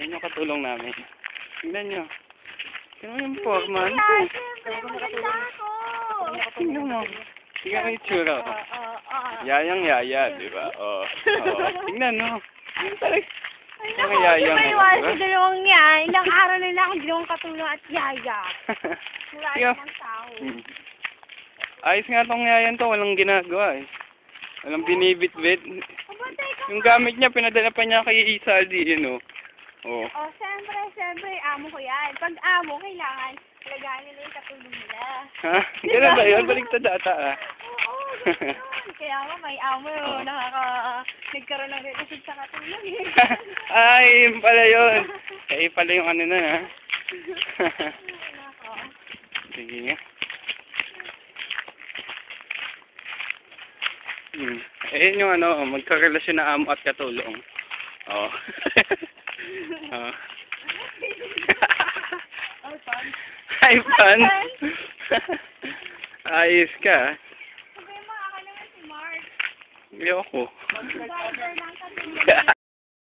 Yan yung katulong namin. Tingnan nyo. Tingnan mo yung forma. Siyempre, maganda ako. Tingnan mo. Tingnan mo yung tsura. Yayang-yaya, di ba? Oo. Tingnan mo. Mga yayang. May iwan sa dalawang yan. Ilang araw na lang akong ginawang katulong at yaya. Wala namang tao. Ayos nga tong yayan to. Walang ginagawa eh. Walang binibit-bit. Yung gamit niya, pinadala pa niya kay Isaldi, yun o. Oh. Oh, siyempre, amo ko yan. Pag amo, kailangan talagaan nila yung katulong nila. Ha? Ganun ba yun? Baligtad ata ah. Oo, ganun. Kaya nga may amo yun. Nagkaroon ng relasyon sa katulong eh. Ay, yun pala yun. Kaya pala yung ano na ha. Sige nga. Ayun yung ano, magkarelasyon na amo at katulong. Oo. Oh. Hi, fun. Ayos ka. Sabi mo, ako naman si Mark. Ayoko. Driver ng katulong.